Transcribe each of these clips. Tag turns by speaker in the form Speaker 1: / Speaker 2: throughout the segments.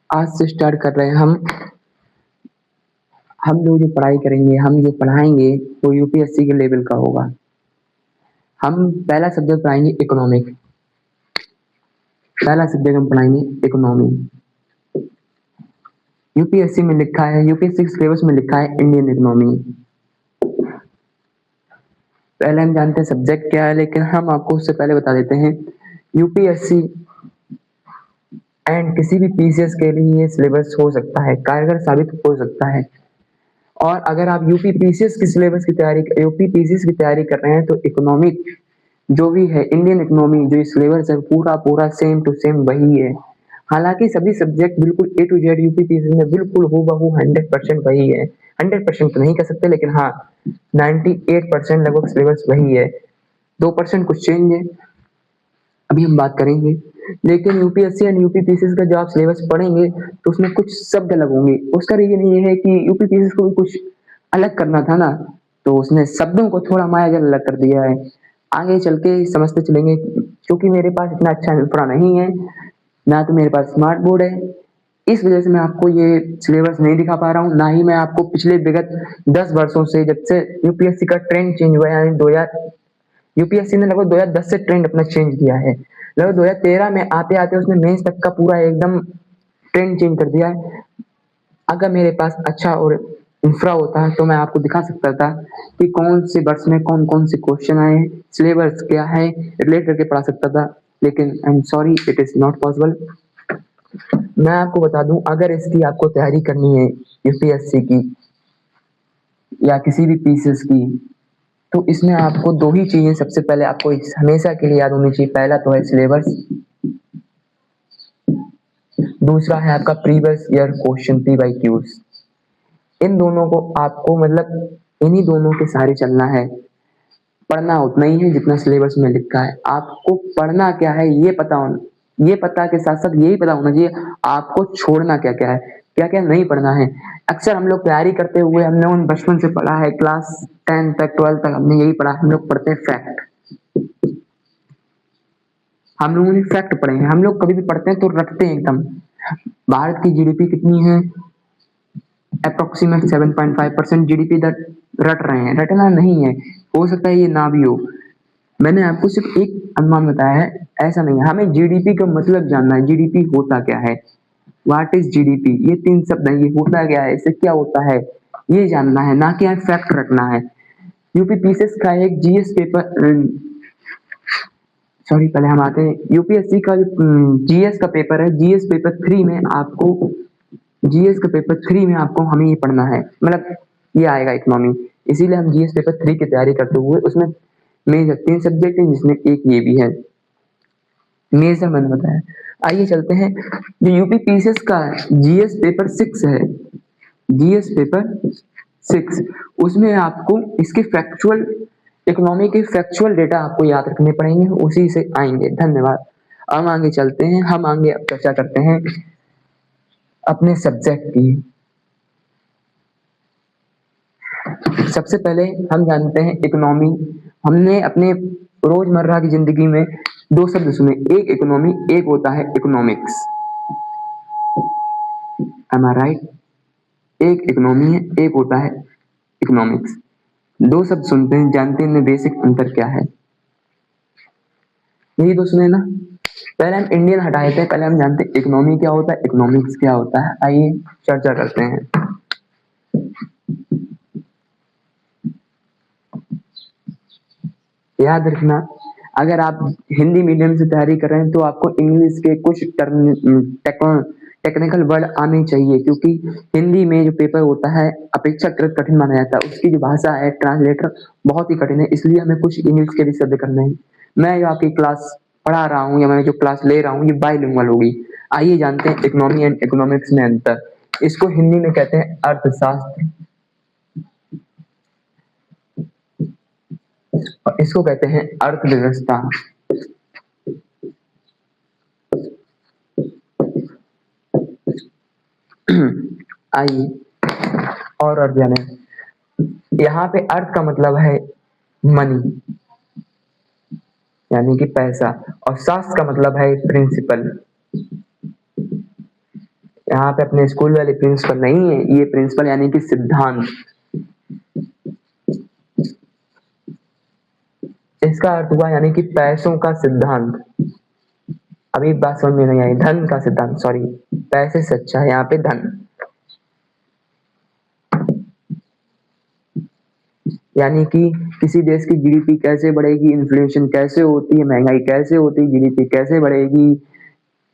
Speaker 1: आज से स्टार्ट कर रहे हैं हम लोग जो पढ़ाई करेंगे, हम जो पढ़ाएँगे वो यूपीएससी के लेवल का होगा। हम पहला सब्जेक्ट पढ़ाएँगे इकोनॉमिक, पहला सब्जेक्ट हम पढ़ाएँगे इकोनॉमी। यूपीएससी में लिखा है, यूपीएससी के सिलेबस में लिखा है इंडियन इकोनॉमी। पहले हम जानते हैं सब्जेक्ट क्या है, लेकिन हम आपको उससे पहले बता देते हैं यूपीएससी एंड किसी भी पीसीएस के लिए ये सिलेबस हो सकता है, कारगर साबित हो सकता है। और अगर आप यूपी पीसीएस की सिलेबस की तैयारी यूपी पीसीएस की तैयारी कर रहे हैं तो इकोनॉमिक जो भी है इंडियन इकोनॉमी जो सिलेबस है पूरा सेम टू सेम वही है। हालांकि सभी सब्जेक्ट बिल्कुल ए टू जेड यूपी पीसीएस में बिल्कुल हूबहू 100% वही है। 100% तो नहीं कह सकते, लेकिन हाँ 98% लगभग सिलेबस वही है। 2% कुछ चेंज है, अभी हम बात करेंगे। लेकिन यूपीएससी एंड यूपी पीसीएस का जब आप सिलेबस पढ़ेंगे तो उसमें कुछ शब्द अलग होंगे। उसका रीजन ये है कि यूपी पीसीएस को भी कुछ अलग करना था ना, तो उसने शब्दों को थोड़ा मायाजाल अलग कर दिया है। आगे चल के समझते चलेंगे। क्योंकि मेरे पास इतना अच्छा इंफ्रा नहीं है, ना तो मेरे पास स्मार्ट बोर्ड है, इस वजह से मैं आपको ये सिलेबस नहीं दिखा पा रहा हूँ। ना ही मैं आपको पिछले विगत 10 वर्षों से जब से यूपीएससी का ट्रेंड चेंज हुआ है, यानी 2000 यूपीएससी ने लगभग 2010 से ट्रेंड अपना चेंज किया है। लगभग 2013 में आते आते उसने मेंस तक का पूरा एकदम ट्रेंड चेंज कर दिया है। अगर मेरे पास अच्छा और इंफ्रा होता तो मैं आपको दिखा सकता था कि कौन से वर्ष में कौन कौन से क्वेश्चन आए, सिलेबस क्या है, रिलेट करके पढ़ा सकता था। लेकिन I am sorry, it is not possible. मैं आपको बता दूं, अगर इसकी आपको तैयारी करनी है यूपीएससी की या किसी भी पीसीएस की, तो इसमें आपको दो ही चीजें सबसे पहले आपको हमेशा के लिए याद होनी चाहिए। पहला तो है सिलेबस, दूसरा है आपका प्रीवियस ईयर क्वेश्चन पीवाईक्यूज। इन दोनों को आपको मतलब इन्हीं दोनों के सहारे चलना है। पढ़ना उतना ही है जितना सिलेबस में लिखा है। आपको पढ़ना क्या है ये पता के साथ साथ यही पता होना चाहिए आपको छोड़ना क्या क्या है, क्या क्या नहीं पढ़ना है। अक्सर हम लोग तैयारी करते हुए हमने उन बचपन से पढ़ा है, क्लास 10 तक 12 तक हमने यही पढ़ा। हम लोग पढ़ते हैं फैक्ट, हम लोगों ने फैक्ट पढ़े हैं। हम लोग कभी भी पढ़ते हैं तो रटते हैं एकदम। भारत की जीडीपी कितनी है, अप्रोक्सीमेट 7.5% जीडीपी रट रहे हैं। रटना नहीं है, हो सकता है ये ना भी हो। मैंने आपको सिर्फ एक अनुमान बताया है, ऐसा नहीं है। हमें जीडीपी का मतलब जानना है, जीडीपी होता क्या है, व्हाट इज जीडीपी, ये 3 शब्द है। ये होता क्या है, इससे क्या होता है, ये जानना है, ना कि फैक्ट रखना है। यूपी पीसीएस का एक जीएस पेपर, सॉरी पहले हम आते हैं यूपीएससी का जो जीएस का पेपर है, जीएस पेपर 3 में आपको जीएस का पेपर 3 में आपको हमें ये पढ़ना है, मतलब ये आएगा इकोनॉमी। इसीलिए हम जीएस पेपर 3 की तैयारी करते हुए उसमें मेजर 3 सब्जेक्ट है जिसमें एक ये भी है। मेजर मैंने बताया। आइए चलते हैं, जो यूपी पीसीएस का जीएस पेपर 6 है, जीएस पेपर 6, उसमें आपको इसके फैक्चुअल इकोनॉमी के फैक्चुअल डेटा आपको याद रखने पड़ेंगे, उसी से आएंगे। धन्यवाद। हम आगे चलते हैं, हम आगे अब चर्चा करते हैं अपने सब्जेक्ट की। सबसे पहले हम जानते हैं इकोनॉमी। हमने अपने रोजमर्रा की जिंदगी में 2 शब्द सुने, एक इकोनॉमी, एक होता है इकोनॉमिक्स। एम आई राइट? एक इकोनॉमी है, एक होता है इकोनॉमिक्स। 2 शब्द सुनते हैं, जानते हैं इनमें बेसिक अंतर क्या है। यही तो सुने ना। पहले हम इंडियन हटा देते हैं, पहले हम जानते हैं इकोनॉमी क्या होता है, इकोनॉमिक्स क्या होता है। आइए चर्चा करते हैं। याद रखना, अगर आप हिंदी मीडियम से तैयारी कर रहे हैं तो आपको इंग्लिश के कुछ टेक्निकल वर्ड आने चाहिए, क्योंकि हिंदी में जो पेपर होता है अपेक्षाकृत कठिन माना जाता है। उसकी जो भाषा है ट्रांसलेटर बहुत ही कठिन है, इसलिए हमें कुछ इंग्लिश के भी शब्द करने हैं। मैं जो आपकी क्लास पढ़ा रहा हूँ या मैं जो क्लास ले रहा हूँ ये बाइलिंगुअल होगी। आइए जानते हैं इकोनॉमी एंड इकोनॉमिक्स में अंतर। इसको हिंदी में कहते हैं अर्थशास्त्र और इसको कहते हैं अर्थव्यवस्था। आइए और अर्थ जाने। यहाँ पे अर्थ का मतलब है मनी, यानी कि पैसा, और शास्त्र का मतलब है प्रिंसिपल। यहाँ पे अपने स्कूल वाले प्रिंसिपल नहीं है, ये प्रिंसिपल यानी कि सिद्धांत। इसका अर्थ हुआ यानी कि पैसों का सिद्धांत। अभी बात समझ में नहीं आई, धन का सिद्धांत, सॉरी, पैसे से अच्छा है यहाँ पे धन। यानी कि किसी देश की जीडीपी कैसे बढ़ेगी, इन्फ्लेशन कैसे होती है, महंगाई कैसे होती है, जीडीपी कैसे बढ़ेगी,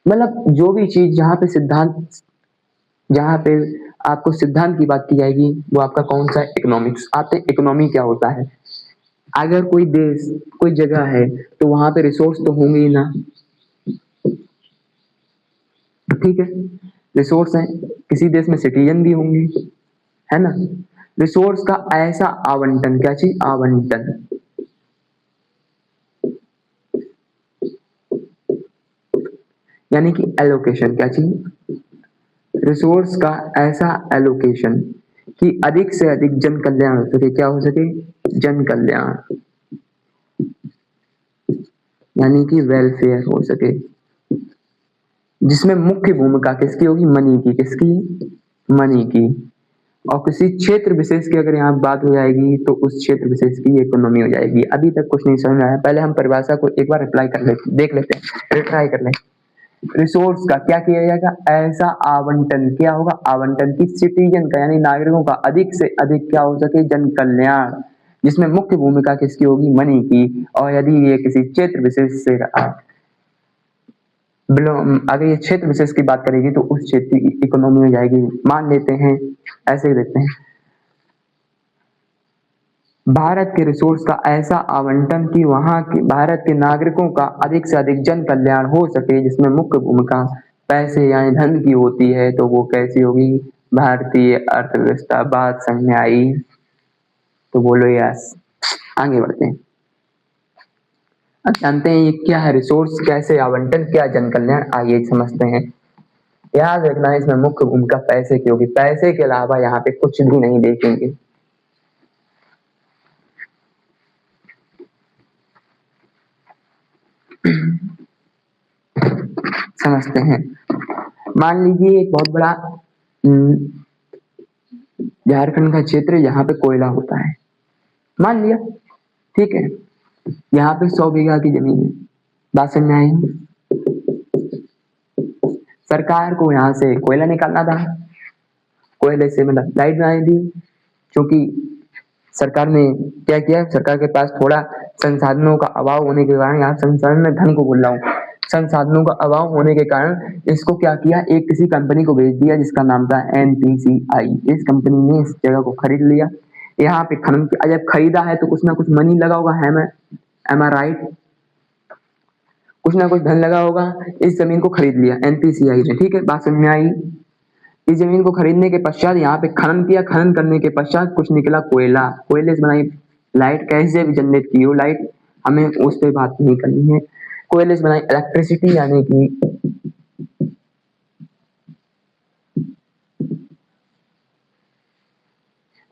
Speaker 1: मतलब जो भी चीज जहाँ पे सिद्धांत, जहाँ पे आपको सिद्धांत की बात की जाएगी वो आपका कौन सा, इकोनॉमिक्स। आपसे इकोनॉमी क्या होता है, अगर कोई देश कोई जगह है तो वहां पे रिसोर्स तो होंगे ही ना, ठीक है, रिसोर्स है, किसी देश में सिटीजन भी होंगे, है ना। रिसोर्स का ऐसा आवंटन, क्या चीज, आवंटन, यानी कि एलोकेशन, क्या चीज, रिसोर्स का ऐसा एलोकेशन कि अधिक से अधिक जन कल्याण हो सके, क्या हो सके, जन कल्याण, यानी कि वेलफेयर हो सके, जिसमें मुख्य भूमिका किसकी होगी, मनी की, किसकी, मनी की। और किसी क्षेत्र विशेष की अगर यहाँ बात हो जाएगी तो उस क्षेत्र विशेष की इकोनॉमी हो जाएगी। अभी तक कुछ नहीं समझ में आया, पहले हम परिभाषा को एक बार अप्लाई कर लेते, देख लेते हैं, ट्राई कर लें। रिसोर्स का क्या किया जाएगा, ऐसा आवंटन, क्या होगा, आवंटन की सिटीजन का यानी नागरिकों का अधिक से अधिक क्या हो सके, जन कल्याण, जिसमें मुख्य भूमिका किसकी होगी, मनी की। और यदि ये किसी क्षेत्र विशेष से अगर ये क्षेत्र विशेष की बात करेगी तो उस क्षेत्र की इकोनॉमी हो जाएगी। मान लेते हैं, ऐसे देखते हैं, भारत के रिसोर्स का ऐसा आवंटन कि वहां के भारत के नागरिकों का अधिक से अधिक जन कल्याण हो सके, जिसमें मुख्य भूमिका पैसे यानी धन की होती है, तो वो कैसी होगी, भारतीय अर्थव्यवस्था। बात समझ में आई तो बोलो यस। आगे बढ़ते हैं, अब जानते हैं ये क्या है, रिसोर्स कैसे आवंटन, क्या जन कल्याण, आइए समझते हैं। याद रखना इसमें मुख्य भूमिका पैसे की होगी, पैसे के अलावा यहाँ पे कुछ भी नहीं देखेंगे। समझते हैं, मान लीजिए एक बहुत बड़ा झारखंड का क्षेत्र यहाँ पे कोयला होता है, मान लिया, ठीक है, यहाँ पे 100 बीघा की जमीन है। बात समझ में आई, सरकार को यहाँ से कोयला निकालना था, कोयले से मतलब लाइट बनाई थी, क्योंकि सरकार ने क्या किया, सरकार के पास थोड़ा संसाधनों का अभाव होने के कारण, यहाँ संसाधन में धन को बोल रहा हूँ, संसाधनों का अभाव होने के कारण इसको क्या किया, एक किसी कंपनी को भेज दिया जिसका नाम था एनपीसीआई। इस कंपनी ने इस जगह को खरीद लिया, यहाँ पे खनन, जब खरीदा है तो कुछ ना कुछ मनी लगा होगा, है मैं, एम आई राइट, कुछ ना कुछ धन लगा होगा, इस जमीन को खरीद लिया एनपीसीआई ने, ठीक है, बात समझ में आई। इस जमीन को खरीदने के पश्चात यहाँ पे खनन किया, खनन करने के पश्चात कुछ निकला कोयला, कोयले से बनाई लाइट, कैसे भी जनरेट की हो लाइट, हमें उस पर बात नहीं करनी है। कोयले से बनाई इलेक्ट्रिसिटी, यानी कि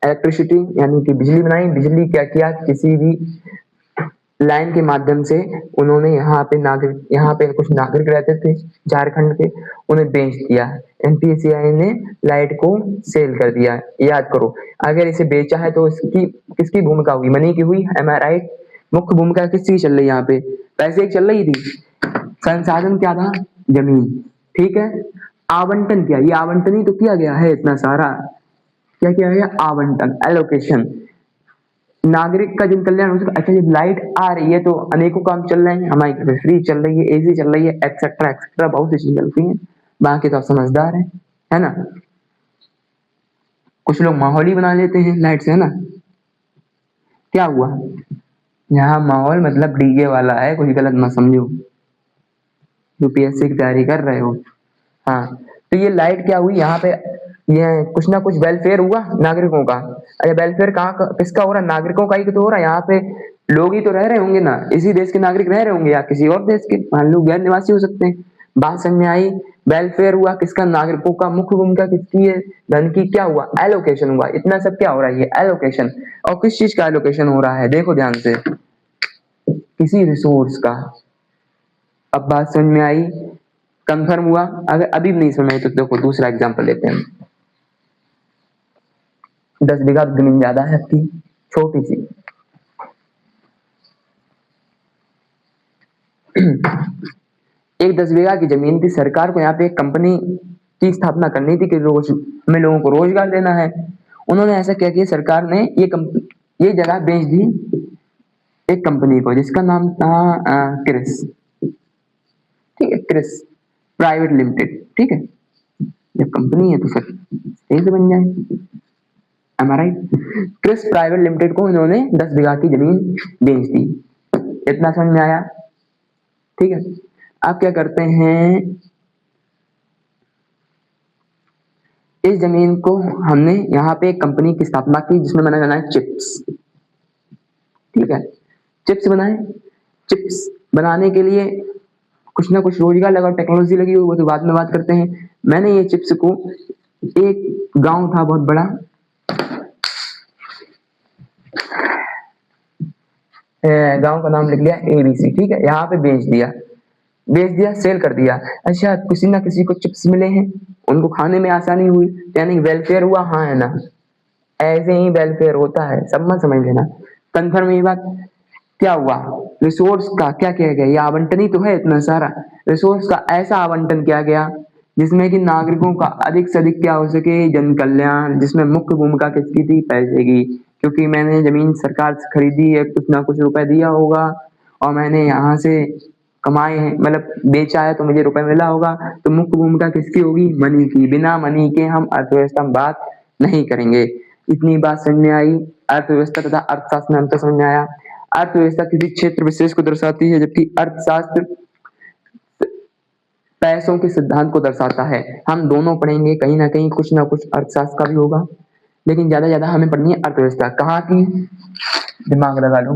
Speaker 1: इलेक्ट्रिसिटी यानी कि बिजली बनाई, बिजली क्या किया, किसी भी लाइन के माध्यम से उन्होंने यहाँ पे नागरिक, यहाँ पे कुछ नागरिक रहते थे झारखंड के, उन्हें बेच दिया, एनपीसीआई ने लाइट को सेल कर दिया। याद करो, अगर इसे बेचा है तो इसकी किसकी भूमिका हुई, मनी की हुई, एम आई राइट। मुख्य भूमिका किसकी चल रही है यहाँ पे, पैसे की चल रही थी, संसाधन क्या था, जमीन, ठीक है। आवंटन क्या, ये आवंटन ही तो किया गया है इतना सारा, क्या किया गया, आवंटन, एलोकेशन, नागरिक का जन कल्याण हो सके। अच्छा, जब लाइट आ रही है तो अनेकों काम चल रहे हैं, हमारी फ्री चल रही है, एसी चल रही है, एक्सेट्रा एक्सेट्रा, बहुत सी चीजें चलती हैं, बाकी तो आप समझदार हैं, है ना। कुछ लोग माहौल ही बना लेते हैं लाइट से, है ना। क्या हुआ, यहाँ माहौल मतलब डीजे वाला है, कोई गलत मत समझो, यूपीएससी की तैयारी कर रहे हो। हाँ, तो ये लाइट क्या हुई यहाँ पे, ये कुछ ना कुछ वेलफेयर हुआ नागरिकों का। अरे वेलफेयर कहाँ किसका हो रहा है, नागरिकों का ही तो हो रहा है, यहाँ पे लोग ही तो रह रहे होंगे ना, इसी देश के नागरिक रह रहे होंगे या किसी और देश के, मान लो गैर निवासी हो सकते हैं। बात समझ में आई, वेलफेयर हुआ किसका, नागरिकों का, मुख्य भूमिका किसकी है, धन की, क्या हुआ, एलोकेशन हुआ, इतना सब क्या हो रहा है, ये एलोकेशन। और किस चीज का एलोकेशन हो रहा है, देखो ध्यान से, किसी रिसोर्स का। अब बात समझ में आई, कंफर्म हुआ? अगर अभी भी नहीं समझ में तो देखो दूसरा एग्जांपल लेते हैं। 10 बीघा जमीन ज्यादा है आपकी, छोटी सी। एक 10 बीघा की जमीन थी, सरकार को यहाँ पे एक कंपनी की स्थापना करनी थी कि हमें लोगों को रोजगार देना है। उन्होंने ऐसा क्या किया, सरकार ने ये जगह बेच दी एक कंपनी को जिसका नाम था क्रिस, ठीक है, क्रिस प्राइवेट लिमिटेड, ठीक है। जब कंपनी है तो फिर सही से बन जाए, am I right? Chris private limited को इन्होंने 10 बीघा की जमीन बेच दी। इतना समझ में आया? ठीक है। अब क्या करते हैं, इस जमीन को हमने यहाँ पे एक कंपनी की स्थापना की जिसमें मैंने बनाया चिप्स, ठीक है। चिप्स बनाए, चिप्स बनाने के लिए कुछ ना कुछ रोजगार लगा, टेक्नोलॉजी लगी हुई, वो तो बाद में बात करते हैं। मैंने ये चिप्स को, एक गांव था बहुत बड़ा, गांव का नाम लिख लिया ABC, ठीक है, यहाँ पे बेच दिया, सेल कर दिया। अच्छा, किसी ना किसी को चिप्स मिले हैं, उनको खाने में आसानी हुई, यानी वेलफेयर हुआ, हाँ है ना? ऐसे ही वेलफेयर होता है, सब मत समझ लेना। कंफर्म ये बात? क्या हुआ, रिसोर्स का क्या किया गया, ये आवंटन ही तो है इतना सारा, रिसोर्स का ऐसा आवंटन किया गया जिसमें कि नागरिकों का अधिक से अधिक क्या हो सके, जन कल्याण, जिसमें मुख्य भूमिका किसकी थी, पैसे की, क्योंकि मैंने जमीन सरकार से खरीदी है, कुछ ना कुछ रुपए दिया होगा और मैंने यहाँ से कमाए हैं, मतलब बेचा है तो मुझे रुपए मिला होगा, तो मुख्य भूमिका किसकी होगी, मनी की। बिना मनी के हम अर्थव्यवस्था में बात नहीं करेंगे। इतनी बात समझ में आई? अर्थव्यवस्था तथा अर्थशास्त्र में अंतर समझ में आया? अर्थव्यवस्था किसी क्षेत्र विशेष को दर्शाती है, जबकि अर्थशास्त्र पैसों के सिद्धांत को दर्शाता है। हम दोनों पढ़ेंगे, कहीं ना कहीं कुछ ना कुछ अर्थशास्त्र का भी होगा, लेकिन ज्यादा हमें पढ़नी है अर्थव्यवस्था। कहाँ की, दिमाग लगा लो।